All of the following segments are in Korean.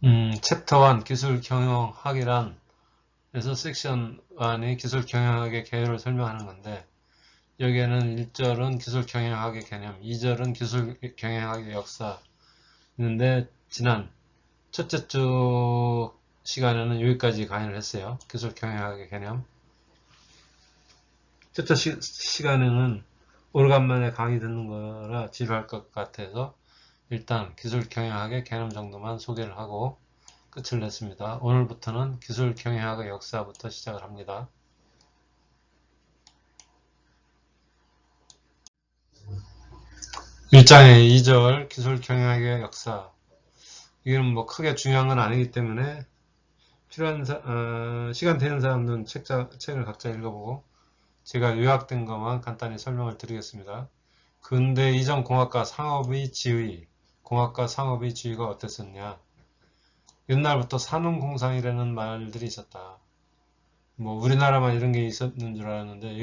챕터 1 기술 경영학이란 에서 섹션 1이 기술 경영학의 개요를 설명하는 건데 여기에는 1절은 기술 경영학의 개념, 2절은 기술 경영학의 역사 있는데 지난 첫째 주 시간에는 여기까지 강의를 했어요. 기술 경영학의 개념. 첫째 시간에는 오래간만에 강의 듣는 거라 지루할 것 같아서 일단 기술 경영학의 개념 정도만 소개를 하고 끝을 냈습니다. 오늘부터는 기술 경영학의 역사부터 시작을 합니다. 1장의 2절 기술 경영학의 역사. 이건 뭐 크게 중요한 건 아니기 때문에 필요한 시간 되는 사람들은 책을 각자 읽어보고 제가 요약된 것만 간단히 설명을 드리겠습니다. 근대 이전 공학과 상업의 지위, 공학과 상업의 지위가 어땠었냐? 옛날부터 산업공상이라는 말들이 있었다. 뭐 우리나라만 이런 게 있었는 줄 알았는데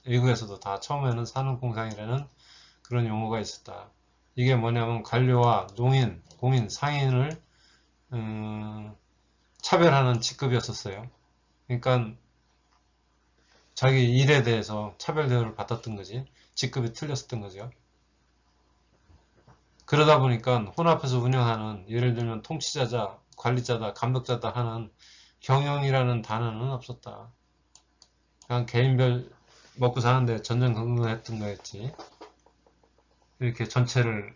외국에서도 다 처음에는 산업공상이라는 그런 용어가 있었다. 이게 뭐냐면 관료와 농인, 공인, 상인을 차별하는 직급이었었어요. 그러니까 자기 일에 대해서 차별 대우를 받았던 거지. 직급이 틀렸었던 거죠. 그러다 보니까 혼합해서 운영하는 예를 들면 통치자다, 관리자다, 감독자다 하는 경영이라는 단어는 없었다. 그냥 개인별 먹고 사는데 전전긍긍했던 거였지. 이렇게 전체를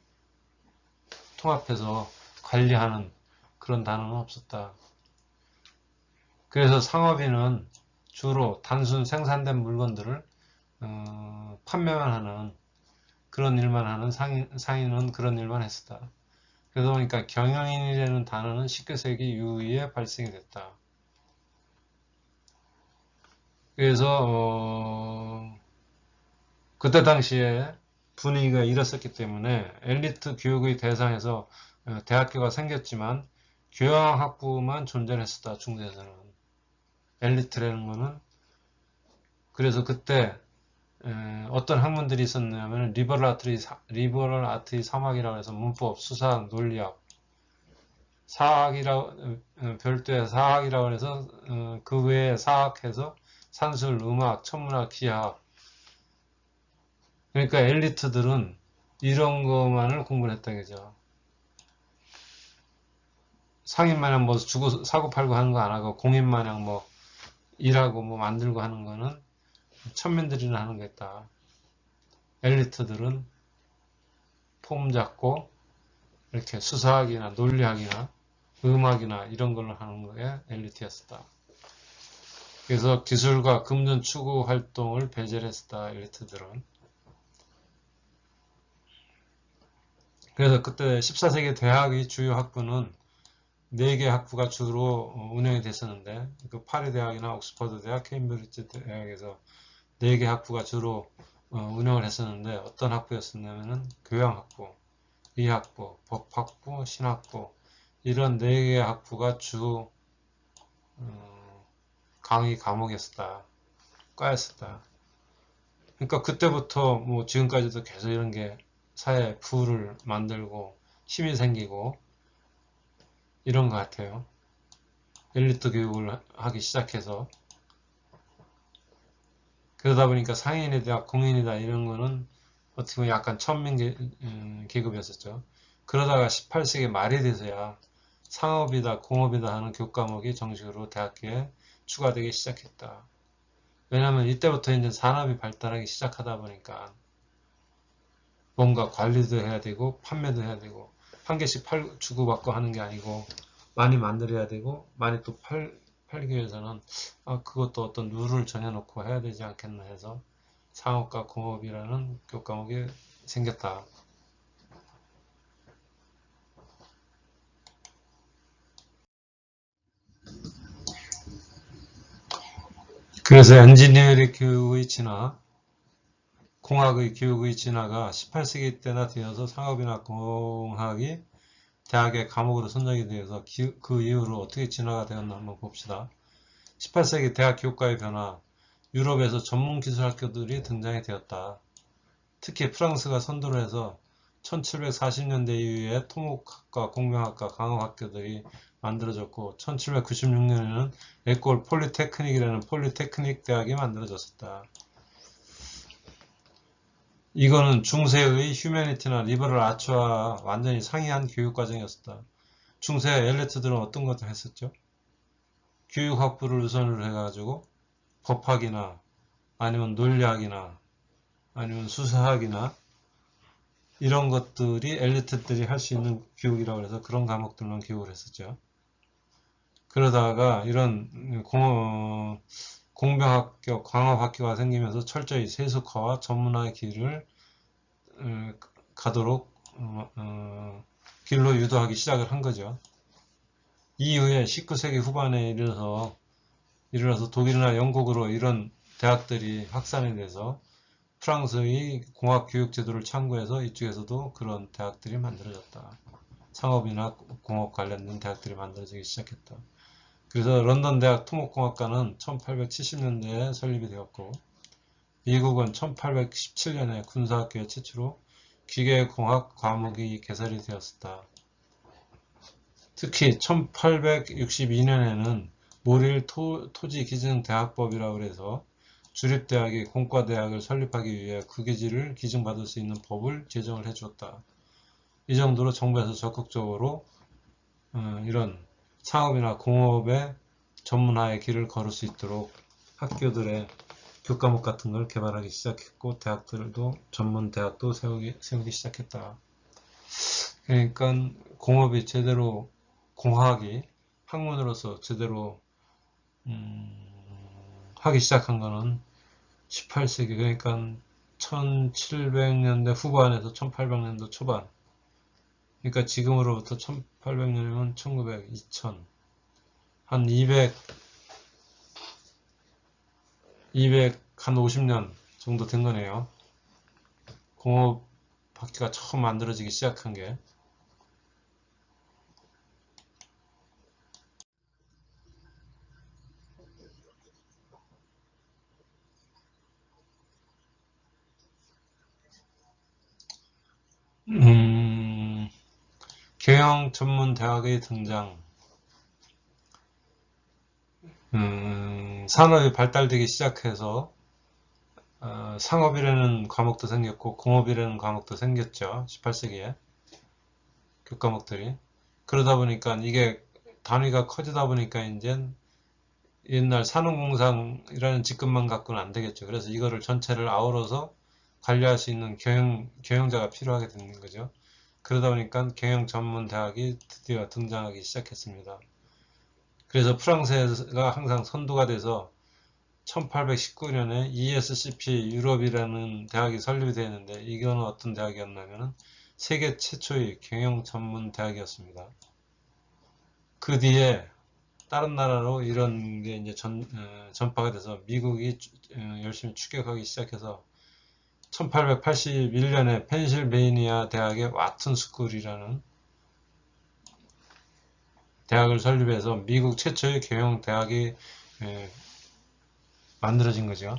통합해서 관리하는 그런 단어는 없었다. 그래서 상업인은 주로 단순 생산된 물건들을 판매만 하는 그런 일만 하는 상인은 그런 일만 했었다. 그러다 보니까 경영인이라는 단어는 19세기 이후에 발생이 됐다. 그래서 그때 당시에 분위기가 이랬었기 때문에 엘리트 교육의 대상에서 대학교가 생겼지만 교양학부만 존재했었다. 중세에서는 엘리트라는 거는 그래서 그때 어떤 학문들이 있었냐면 리버럴 아트의 3학이라고 해서 문법, 수사학, 논리학, 사학이라고 별도의 사학이라고 해서 그 외에 사학해서 산술, 음악, 천문학, 기하학 그러니까 엘리트들은 이런 것만을 공부를 했다 그죠. 상인 마냥 뭐 주고 사고 팔고 하는 거 안 하고 공인 마냥 뭐 일하고 뭐 만들고 하는 거는 천민들이나 하는 거겠다. 엘리트들은 폼 잡고 이렇게 수사학이나 논리학이나 음악이나 이런 걸로 하는 거에 엘리트였었다. 그래서 기술과 금전 추구 활동을 배제를 했었다. 엘리트들은. 그래서 그때 14세기 대학의 주요 학부는 4개 학부가 주로 운영이 됐었는데 그 파리 대학이나 옥스퍼드 대학, 케임브리지 대학에서 4개 학부가 주로 운영을 했었는데 어떤 학부였었냐면은 교양학부, 의학부, 법학부, 신학부 이런 4개의 학부가 주 강의 과목이었다. 과였었다. 그러니까 그때부터 뭐 지금까지도 계속 이런 게 사회에 부를 만들고 힘이 생기고 이런 것 같아요. 엘리트 교육을 하기 시작해서 그러다 보니까 상인이다 공인이다 이런 거는 어떻게 보면 약간 천민 계급이었었죠. 그러다가 18세기 말이 돼서야 상업이다 공업이다 하는 교과목이 정식으로 대학교에 추가되기 시작했다. 왜냐하면 이때부터 이제 산업이 발달하기 시작하다 보니까 뭔가 관리도 해야 되고 판매도 해야 되고 한 개씩 주고받고 하는 게 아니고 많이 만들어야 되고 많이 또 팔기 위해서는 그것도 어떤 룰을 정해놓고 해야 되지 않겠나 해서 상업과 공업이라는 교과목이 생겼다. 그래서 엔지니어링 교육의 진화, 공학의 교육의 진화가 18세기 때나 되어서 상업이나 공학이 대학의 과목으로 선정이 되어서 그 이후로 어떻게 진화가 되었나 한번 봅시다. 18세기 대학 교육과의 변화, 유럽에서 전문 기술학교들이 등장이 되었다. 특히 프랑스가 선도를 해서 1740년대 이후에 토목학과, 공명학과, 강업학교들이 만들어졌고 1796년에는 에콜 폴리테크닉이라는 폴리테크닉 대학이 만들어졌었다. 이거는 중세의 휴머니티나 리버럴 아츠와 완전히 상이한 교육과정이었다. 중세 엘리트들은 어떤 것을 했었죠? 교육학부를 우선으로 해가지고 법학이나 아니면 논리학이나 아니면 수사학이나 이런 것들이 엘리트들이 할 수 있는 교육이라고 해서 그런 과목들만 교육을 했었죠. 그러다가 이런 공병학교, 광업학교가 생기면서 철저히 세속화와 전문화의 길을 가도록 길로 유도하기 시작을 한 거죠. 이후에 19세기 후반에 이르러서 독일이나 영국으로 이런 대학들이 확산이 돼서 프랑스의 공학 교육 제도를 참고해서 이쪽에서도 그런 대학들이 만들어졌다. 상업이나 공업 관련된 대학들이 만들어지기 시작했다. 그래서 런던 대학 토목공학과는 1870년대에 설립이 되었고 미국은 1817년에 군사학교에 최초로 기계공학 과목이 개설이 되었다. 특히 1862년에는 모릴 토지기증대학법이라고 해서 주립대학이 공과대학을 설립하기 위해 국유지를 기증받을 수 있는 법을 제정을 해주었다. 이 정도로 정부에서 적극적으로 이런 상업이나 공업의 전문화의 길을 걸을 수 있도록 학교들의 교과목 같은 걸 개발하기 시작했고 대학들도 전문 대학도 세우기 시작했다. 그러니까 공업이 제대로 공학이 학문으로서 제대로 하기 시작한 거는 18세기 그러니까 1700년대 후반에서 1800년도 초반 그러니까 지금으로부터 1800년이면 1900, 2000 한 200, 한 50년 정도 된 거네요. 공업 학교가 처음 만들어지기 시작한 게. 경영 전문 대학의 등장. 산업이 발달되기 시작해서 상업이라는 과목도 생겼고 공업이라는 과목도 생겼죠. 18세기에 교과목들이. 그러다 보니까 이게 단위가 커지다 보니까 이제 옛날 산업공상이라는 직급만 갖고는 안 되겠죠. 그래서 이거를 전체를 아우러서 관리할 수 있는 경영자가 필요하게 되는 거죠. 그러다 보니까 경영 전문 대학이 드디어 등장하기 시작했습니다. 그래서 프랑스가 항상 선두가 돼서 1819년에 ESCP 유럽이라는 대학이 설립이 되었는데 이거는 어떤 대학이었냐면 세계 최초의 경영 전문 대학이었습니다. 그 뒤에 다른 나라로 이런 게 이제 전파가 돼서 미국이 열심히 추격하기 시작해서 1881년에 펜실베이니아 대학의 와튼 스쿨이라는 대학을 설립해서 미국 최초의 경영 대학이 만들어진 거죠.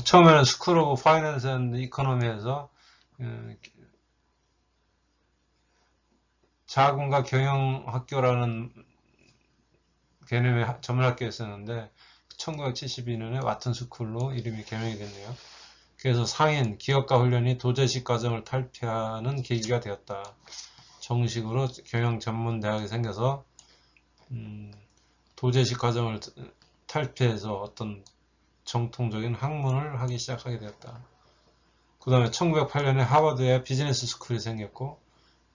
처음에는 스쿨 오브 파이낸스 앤 이코노미에서 자본과 경영학교라는 개념의 전문학교였었는데 1972년에 와튼 스쿨로 이름이 개명이 됐네요. 그래서 상인, 기업가 훈련이 도제식 과정을 탈피하는 계기가 되었다. 정식으로 경영 전문 대학이 생겨서 도제식 과정을 탈피해서 어떤 정통적인 학문을 하기 시작하게 되었다. 그 다음에 1908년에 하버드에 비즈니스 스쿨이 생겼고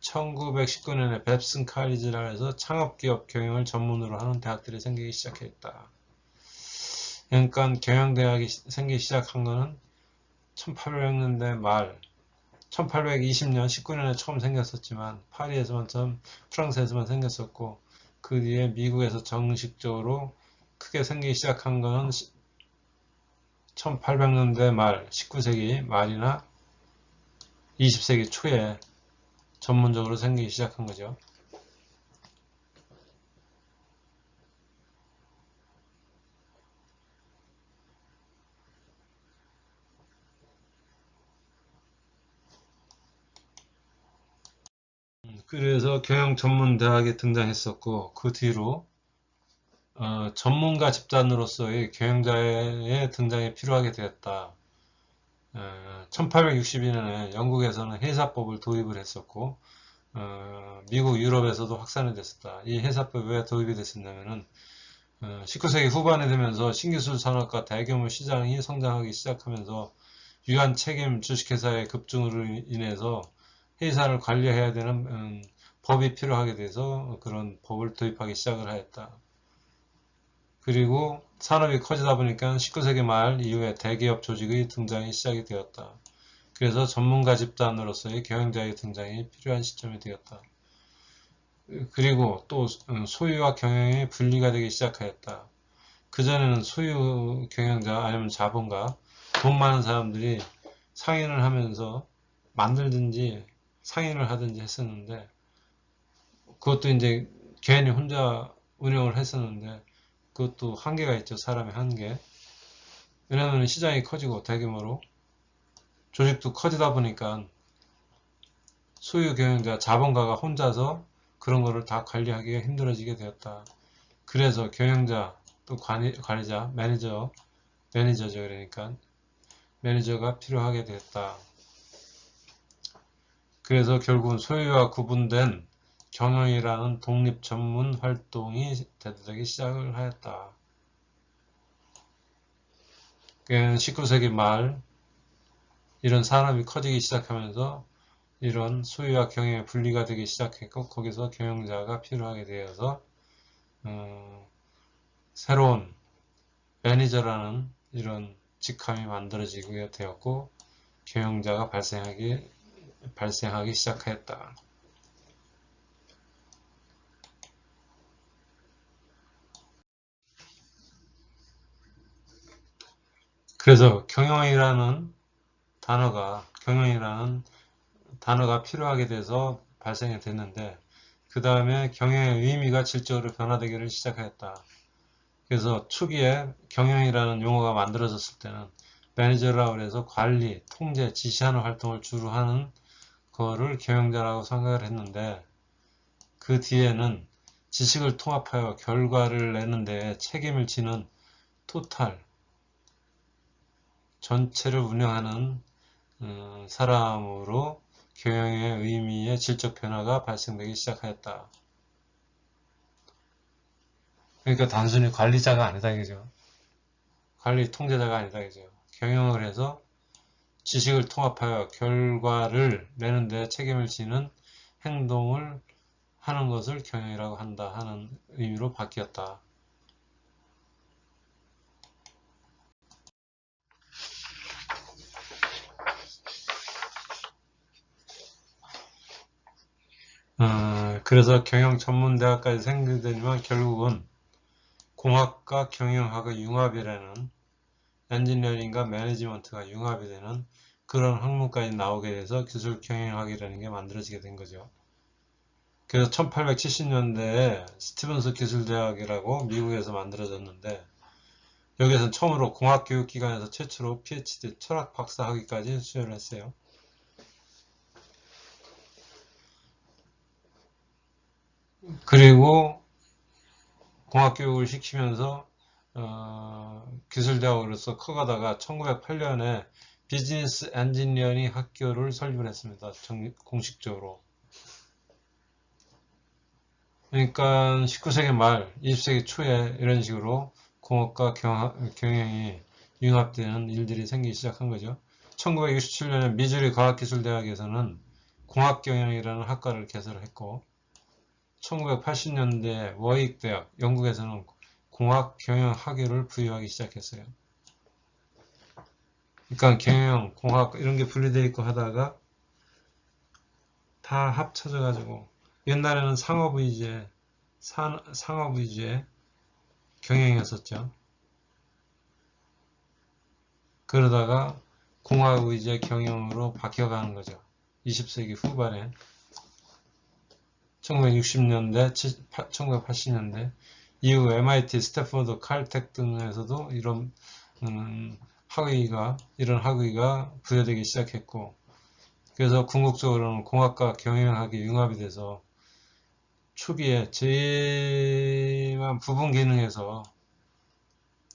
1919년에 벱슨 칼리지라 해서 창업기업 경영을 전문으로 하는 대학들이 생기기 시작했다. 그러니까 경영대학이 생기기 시작한 것은 1800년대 말 1820년 19년에 처음 생겼었지만 파리에서만 처음 프랑스에서만 생겼었고 그 뒤에 미국에서 정식적으로 크게 생기기 시작한 것은 1800년대 말 19세기 말이나 20세기 초에 전문적으로 생기기 시작한 거죠. 그래서 경영 전문 대학이 등장했었고, 그 뒤로 전문가 집단으로서의 경영자의 등장이 필요하게 되었다. 1862년에 영국에서는 회사법을 도입을 했었고, 미국, 유럽에서도 확산이 됐었다. 이 회사법이 왜 도입이 됐었냐면은 19세기 후반에 되면서 신기술 산업과 대규모 시장이 성장하기 시작하면서 유한 책임 주식회사의 급증으로 인해서 회사를 관리해야 되는 법이 필요하게 돼서 그런 법을 도입하기 시작을 하였다. 그리고 산업이 커지다 보니까 19세기 말 이후에 대기업 조직의 등장이 시작이 되었다. 그래서 전문가 집단으로서의 경영자의 등장이 필요한 시점이 되었다. 그리고 또 소유와 경영이 분리가 되기 시작하였다. 그전에는 소유 경영자 아니면 자본가, 돈 많은 사람들이 상인을 하면서 만들든지 상인을 하든지 했었는데, 그것도 이제 개인이 혼자 운영을 했었는데, 그것도 한계가 있죠. 사람의 한계. 왜냐하면 시장이 커지고 대규모로 조직도 커지다 보니까 소유 경영자, 자본가가 혼자서 그런 거를 다 관리하기가 힘들어지게 되었다. 그래서 경영자, 또 관리자, 매니저죠. 그러니까 매니저가 필요하게 되었다. 그래서 결국은 소유와 구분된 경영이라는 독립 전문 활동이 대두되기 시작을 하였다. 19세기 말 이런 산업이 커지기 시작하면서 이런 소유와 경영의 분리가 되기 시작했고, 거기서 경영자가 필요하게 되어서 새로운 매니저라는 이런 직함이 만들어지게 되었고, 경영자가 발생하기 시작하였다. 그래서 경영이라는 단어가 필요하게 돼서 발생이 됐는데, 그 다음에 경영의 의미가 질적으로 변화되기를 시작하였다. 그래서 초기에 경영이라는 용어가 만들어졌을 때는 매니저라고 해서 관리, 통제, 지시하는 활동을 주로 하는 거를 경영자라고 생각을 했는데, 그 뒤에는 지식을 통합하여 결과를 내는 데 책임을 지는 토탈, 전체를 운영하는 사람으로 경영의 의미의 질적 변화가 발생되기 시작하였다. 그러니까 단순히 관리자가 아니다 이거죠. 관리 통제자가 아니다 이거죠. 경영을 해서 지식을 통합하여 결과를 내는데 책임을 지는 행동을 하는 것을 경영이라고 한다 하는 의미로 바뀌었다. 그래서 경영 전문대학까지 생기더니만 결국은 공학과 경영학의 융합이라는, 엔지니어링과 매니지먼트가 융합이 되는 그런 학문까지 나오게 돼서 기술 경영학이라는 게 만들어지게 된 거죠. 그래서 1870년대에 스티븐스 기술대학이라고 미국에서 만들어졌는데, 여기에서는 처음으로 공학교육기관에서 최초로 PhD 철학 박사 학위까지 수여를 했어요. 그리고 공학교육을 시키면서 기술대학으로서 커가다가 1908년에 비즈니스 엔지니어링 학교를 설립을 했습니다. 공식적으로. 그러니까 19세기 말, 20세기 초에 이런 식으로 공학과 경영이 융합되는 일들이 생기기 시작한 거죠. 1967년에 미주리 과학기술대학에서는 공학경영이라는 학과를 개설을 했고, 1980년대 워익대학, 영국에서는 공학경영학위를 부여하기 시작했어요. 그러니까 경영, 공학 이런 게 분리되어 있고 하다가 다 합쳐져 가지고, 옛날에는 상업위주의 경영이었었죠. 그러다가 공학 위주의 경영으로 바뀌어가는 거죠. 20세기 후반에 1960년대, 1980년대 이후 MIT, 스탠포드, 칼텍 등에서도 이런 이런 학위가 부여되기 시작했고, 그래서 궁극적으로는 공학과 경영학이 융합이 돼서 초기에 제만 부분 기능에서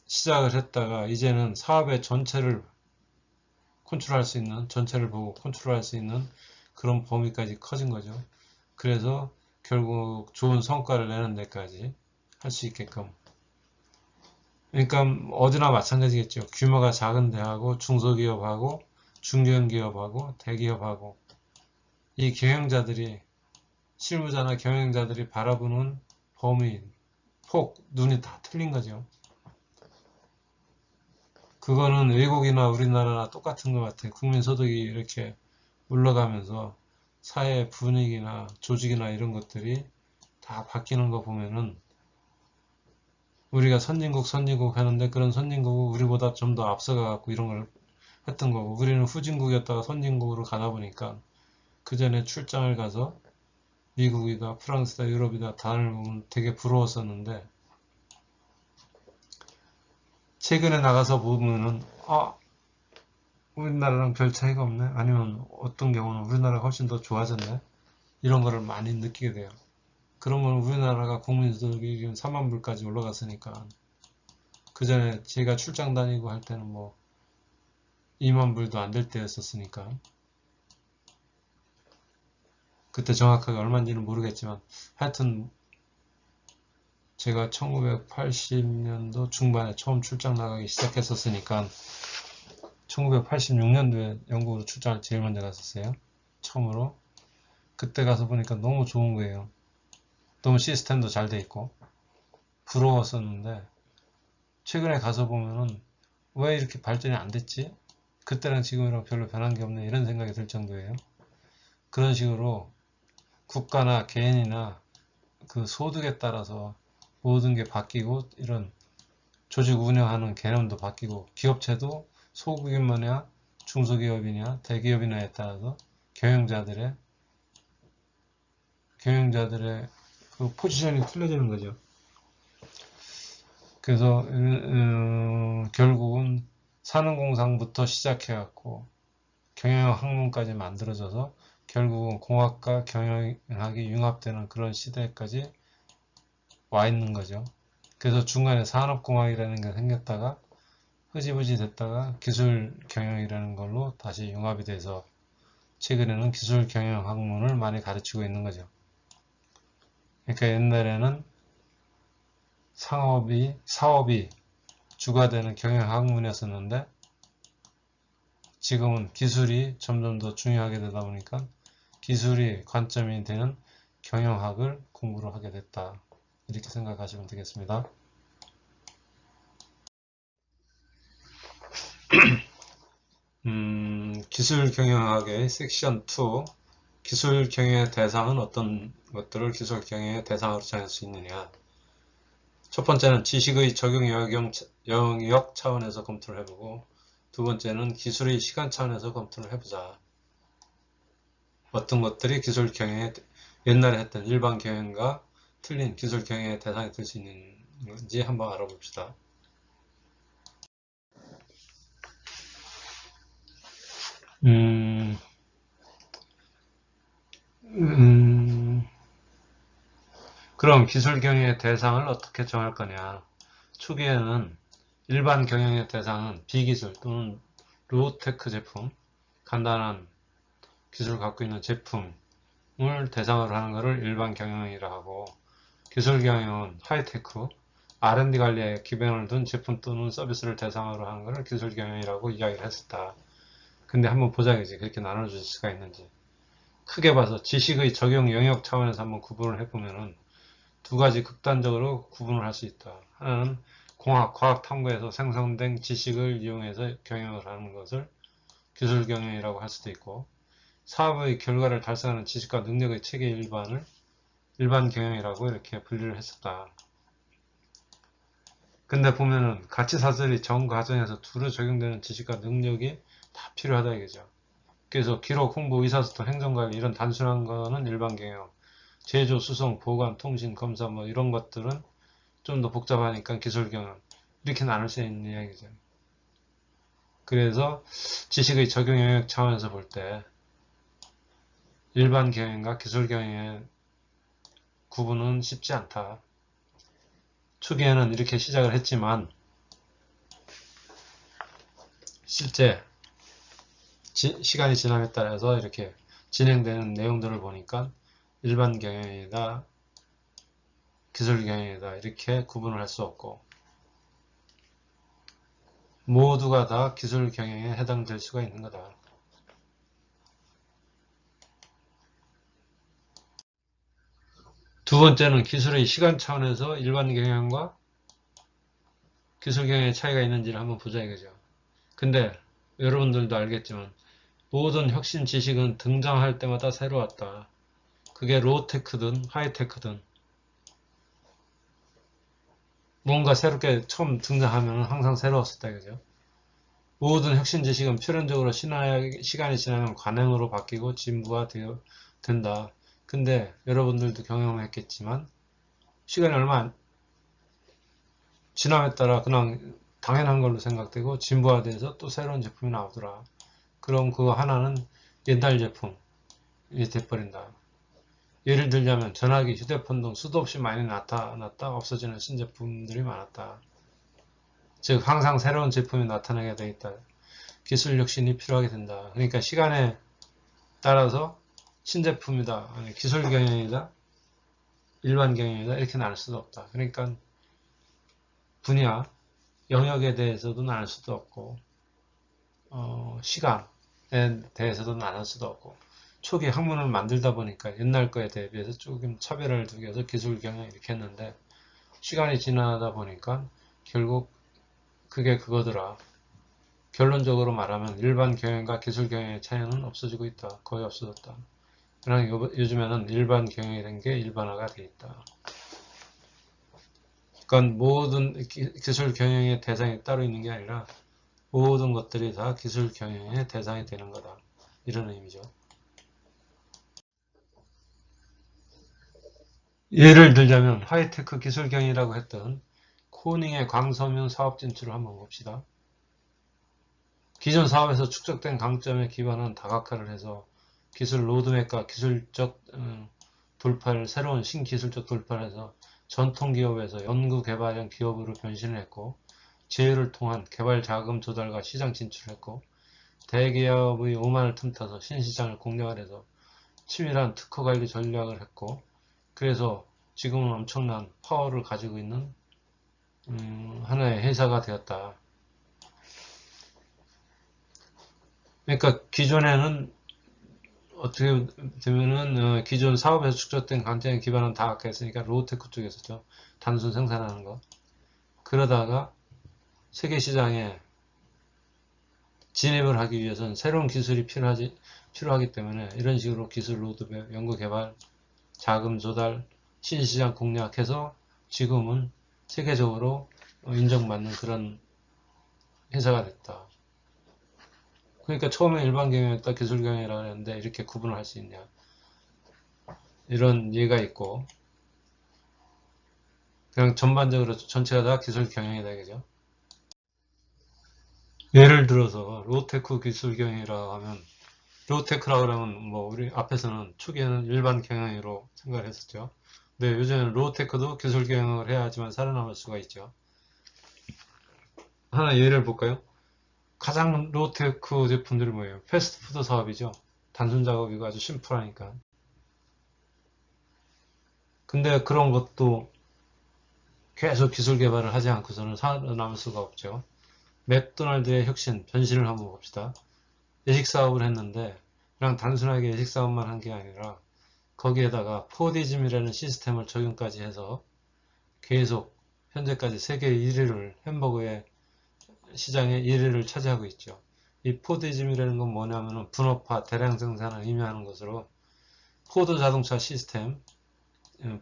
시작을 했다가 이제는 사업의 전체를 컨트롤할 수 있는, 전체를 보고 컨트롤할 수 있는 그런 범위까지 커진 거죠. 그래서 결국 좋은 성과를 내는 데까지 할 수 있게끔. 그러니까 어디나 마찬가지겠죠. 규모가 작은 데하고 중소기업하고 중견기업하고 대기업하고 이 경영자들이, 실무자나 경영자들이 바라보는 범위, 폭, 눈이 다 틀린 거죠. 그거는 외국이나 우리나라나 똑같은 것 같아요. 국민소득이 이렇게 올라가면서 사회 분위기나 조직이나 이런 것들이 다 바뀌는 거 보면은 우리가 선진국 하는데 그런 선진국은 우리보다 좀 더 앞서가 갖고 이런 걸 했던 거고, 우리는 후진국이었다가 선진국으로 가다 보니까 그 전에 출장을 가서 미국이다, 프랑스다, 유럽이다 다를 보면 되게 부러웠었는데, 최근에 나가서 보면은 우리나라랑 별 차이가 없네, 아니면 어떤 경우는 우리나라가 훨씬 더 좋아졌네, 이런 거를 많이 느끼게 돼요. 그런 건 우리나라가 국민소득이 지금 4만 불까지 올라갔으니까, 그 전에 제가 출장 다니고 할 때는 뭐 2만 불도 안 될 때였었으니까, 그때 정확하게 얼마인지는 모르겠지만 하여튼 제가 1980년도 중반에 처음 출장 나가기 시작했었으니까 1986년도에 영국으로 출장을 제일 먼저 갔었어요. 처음으로. 그때 가서 보니까 너무 좋은 거예요. 너무 시스템도 잘 돼 있고 부러웠었는데, 최근에 가서 보면은 왜 이렇게 발전이 안 됐지? 그때랑 지금이랑 별로 변한 게 없네, 이런 생각이 들 정도예요. 그런 식으로 국가나 개인이나 그 소득에 따라서 모든 게 바뀌고, 이런 조직 운영하는 개념도 바뀌고, 기업체도 소규모냐 중소기업이냐 대기업이냐에 따라서 경영자들의 그 포지션이 틀려지는 거죠. 그래서 결국은 산업공상부터 시작해갖고 경영학문까지 만들어져서 결국은 공학과 경영학이 융합되는 그런 시대까지 와 있는 거죠. 그래서 중간에 산업공학이라는 게 생겼다가 흐지부지 됐다가 기술경영이라는 걸로 다시 융합이 돼서 최근에는 기술경영학문을 많이 가르치고 있는 거죠. 그러니까 옛날에는 사업이 주가 되는 경영학문이었었는데, 지금은 기술이 점점 더 중요하게 되다 보니까 기술이 관점이 되는 경영학을 공부를 하게 됐다, 이렇게 생각하시면 되겠습니다. 기술경영학의 섹션 2, 기술경영의 대상은 어떤 것들을 기술경영의 대상으로 정할 수 있느냐. 첫 번째는 지식의 적용 영역 차원에서 검토를 해보고, 두 번째는 기술의 시간 차원에서 검토를 해보자. 어떤 것들이 옛날에 했던 일반 경영과 틀린 기술 경영의 대상이 될 수 있는지 한번 알아봅시다. 그럼 기술 경영의 대상을 어떻게 정할 거냐. 초기에는 일반 경영의 대상은 비기술 또는 로우테크 제품, 간단한 기술을 갖고 있는 제품을 대상으로 하는 것을 일반 경영이라 하고, 기술 경영은 하이테크, R&D 관리에 기반을 둔 제품 또는 서비스를 대상으로 하는 것을 기술 경영이라고 이야기를 했었다. 근데 한번 보자, 그지? 그렇게 나눠줄 수가 있는지. 크게 봐서 지식의 적용 영역 차원에서 한번 구분을 해보면은 두 가지 극단적으로 구분을 할 수 있다. 하나는 과학 탐구에서 생성된 지식을 이용해서 경영을 하는 것을 기술 경영이라고 할 수도 있고, 사업의 결과를 달성하는 지식과 능력의 체계 일반을 일반 경영이라고 이렇게 분류를 했었다. 근데 보면은 가치 사슬이 전 과정에서 두루 적용되는 지식과 능력이 다 필요하다 이거죠. 그래서 기록, 홍보, 의사소통, 행정관리 이런 단순한 거는 일반 경영, 제조, 수송, 보관, 통신, 검사 뭐 이런 것들은 좀 더 복잡하니까 기술 경영, 이렇게 나눌 수 있는 이야기죠. 그래서 지식의 적용 영역 차원에서 볼 때 일반 경영과 기술 경영의 구분은 쉽지 않다. 초기에는 이렇게 시작을 했지만 실제 시간이 지남에 따라서 이렇게 진행되는 내용들을 보니까 일반 경영이다, 기술 경영이다 이렇게 구분을 할 수 없고 모두가 다 기술 경영에 해당될 수가 있는 거다. 두 번째는 기술의 시간 차원에서 일반 경영과 기술 경영의 차이가 있는지를 한번 보자 이거죠. 근데 여러분들도 알겠지만 모든 혁신 지식은 등장할 때마다 새로웠다. 그게 로우테크든 하이테크든 뭔가 새롭게 처음 등장하면 항상 새로웠었다 이거죠. 모든 혁신 지식은 필연적으로 시간이 지나면 관행으로 바뀌고 진부화 된다. 근데 여러분들도 경험했겠지만 시간이 얼마 지남에 따라 그냥 당연한 걸로 생각되고 진부화돼서 또 새로운 제품이 나오더라. 그럼 그거 하나는 옛날 제품이 돼버린다. 예를 들자면 전화기, 휴대폰 등 수도 없이 많이 나타났다 없어지는 신제품들이 많았다. 즉 항상 새로운 제품이 나타나게 돼 있다. 기술 혁신이 필요하게 된다. 그러니까 시간에 따라서 신제품이다, 아니 기술 경영이다, 일반 경영이다 이렇게 나눌 수도 없다. 그러니까 분야, 영역에 대해서도 나눌 수도 없고 시간에 대해서도 나눌 수도 없고 초기 학문을 만들다 보니까 옛날 거에 대비해서 조금 차별을 두기 위해서 기술 경영 이렇게 했는데 시간이 지나다 보니까 결국 그게 그거더라. 결론적으로 말하면 일반 경영과 기술 경영의 차이는 없어지고 있다. 거의 없어졌다. 그러나 요즘에는 일반 경영이 된 게 일반화가 되어 있다. 그러니까 모든 기술 경영의 대상이 따로 있는 게 아니라 모든 것들이 다 기술 경영의 대상이 되는 거다. 이런 의미죠. 예를 들자면 하이테크 기술 경영이라고 했던 코닝의 광섬유 사업 진출을 한번 봅시다. 기존 사업에서 축적된 강점에 기반한 다각화를 해서 기술 로드맵과 기술적 돌파를 새로운 신기술적 돌파를 해서 전통 기업에서 연구 개발형 기업으로 변신을 했고 제휴를 통한 개발 자금 조달과 시장 진출을 했고 대기업의 오만을 틈타서 신시장을 공략을 해서 치밀한 특허 관리 전략을 했고 그래서 지금은 엄청난 파워를 가지고 있는 하나의 회사가 되었다. 그러니까 기존에는 어떻게 되면은 기존 사업에서 축적된 강점에 기반은 다 아까 했으니까 로우테크 쪽에서죠. 단순 생산하는 거. 그러다가 세계 시장에 진입을 하기 위해서는 새로운 기술이 필요하기 때문에 이런 식으로 기술 로드맵, 연구개발, 자금 조달, 신시장 공략해서 지금은 세계적으로 인정받는 그런 회사가 됐다. 그러니까 처음에 일반 경영이었다 기술 경영이라고 했는데 이렇게 구분을 할 수 있냐. 이런 예가 있고 그냥 전반적으로 전체가 다 기술 경영이다 그죠. 예를 들어서 로테크 기술 경영이라고 하면 로테크라고 하면 뭐 우리 앞에서는 초기에는 일반 경영으로 생각을 했었죠. 근데 요즘에는 로테크도 기술 경영을 해야지만 살아남을 수가 있죠. 하나 예를 볼까요? 가장 로테크 제품들이 뭐예요? 패스트푸드 사업이죠. 단순 작업이고 아주 심플하니까. 근데 그런 것도 계속 기술 개발을 하지 않고서는 살아남을 수가 없죠. 맥도날드의 혁신, 변신을 한번 봅시다. 예식 사업을 했는데 그냥 단순하게 예식 사업만 한 게 아니라 거기에다가 포디즘이라는 시스템을 적용까지 해서 계속 현재까지 세계 1위를 햄버거의 시장의 1위를 차지하고 있죠. 이 포디즘이라는 건 뭐냐면은 분업화, 대량 생산을 의미하는 것으로 포드 자동차 시스템,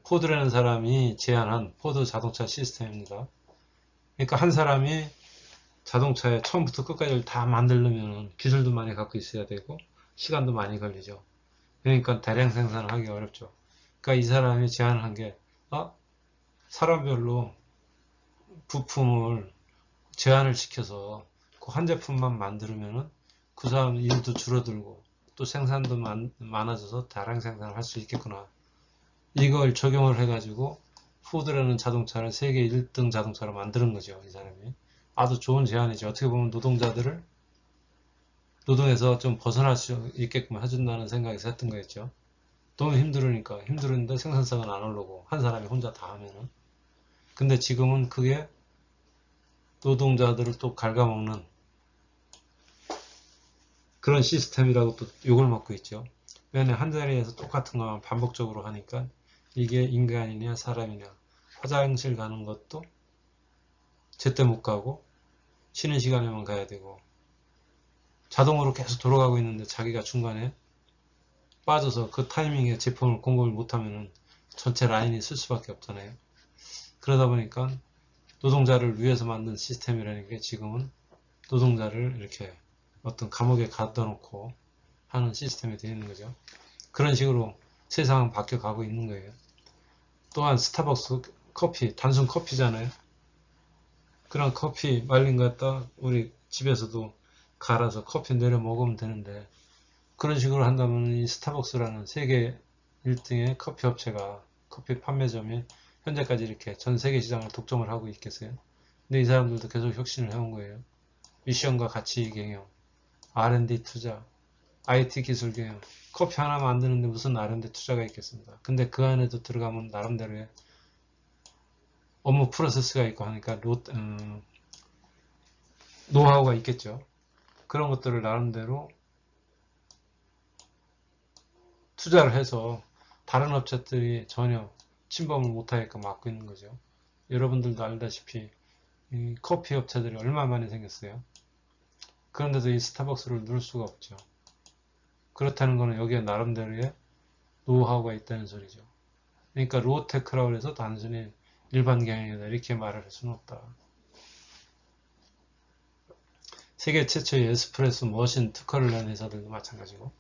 포드라는 사람이 제안한 포드 자동차 시스템입니다. 그러니까 한 사람이 자동차에 처음부터 끝까지를 다 만들려면 기술도 많이 갖고 있어야 되고 시간도 많이 걸리죠. 그러니까 대량 생산을 하기 어렵죠. 그러니까 이 사람이 제안한 게 사람별로 부품을 제한을 시켜서 그 한 제품만 만들면은 그 사람 일도 줄어들고 또 생산도 많아져서 다량 생산을 할 수 있겠구나. 이걸 적용을 해가지고 포드라는 자동차를 세계 1등 자동차로 만드는 거죠. 이 사람이. 아주 좋은 제안이죠. 어떻게 보면 노동자들을 노동에서 좀 벗어날 수 있게끔 해준다는 생각에서 했던 거였죠. 너무 힘들으니까 힘들었는데 생산성은 안 오르고 한 사람이 혼자 다 하면은. 근데 지금은 그게 노동자들을 또 갉아먹는 그런 시스템이라고 또 욕을 먹고 있죠. 왜냐하면 한 자리에서 똑같은 것만 반복적으로 하니까 이게 인간이냐 사람이냐, 화장실 가는 것도 제때 못 가고 쉬는 시간에만 가야 되고 자동으로 계속 돌아가고 있는데 자기가 중간에 빠져서 그 타이밍에 제품을 공급을 못하면 전체 라인이 쓸 수밖에 없잖아요. 그러다 보니까 노동자를 위해서 만든 시스템이라는 게 지금은 노동자를 이렇게 어떤 감옥에 갖다 놓고 하는 시스템이 되어 있는 거죠. 그런 식으로 세상은 바뀌어가고 있는 거예요. 또한 스타벅스 커피, 단순 커피잖아요. 그런 커피 말린 거 갖다 우리 집에서도 갈아서 커피 내려 먹으면 되는데, 그런 식으로 한다면 이 스타벅스라는 세계 1등의 커피 업체가, 커피 판매점이 현재까지 이렇게 전 세계 시장을 독점을 하고 있겠어요? 근데 이 사람들도 계속 혁신을 해온 거예요. 미션과 가치 경영, R&D 투자, IT 기술 경영. 커피 하나 만드는데 무슨 R&D 투자가 있겠습니다. 근데 그 안에도 들어가면 나름대로의 업무 프로세스가 있고 하니까 노하우가 있겠죠. 그런 것들을 나름대로 투자를 해서 다른 업체들이 전혀 침범을 못하게끔 막고 있는 거죠. 여러분들도 알다시피 이 커피 업체들이 얼마 많이 생겼어요. 그런데도 이 스타벅스를 누를 수가 없죠. 그렇다는 것은 여기에 나름대로의 노하우가 있다는 소리죠. 그러니까 로테크라고 해서 단순히 일반 경영이다 이렇게 말을 할 수는 없다. 세계 최초의 에스프레소 머신 특허를 낸 회사들도 마찬가지고,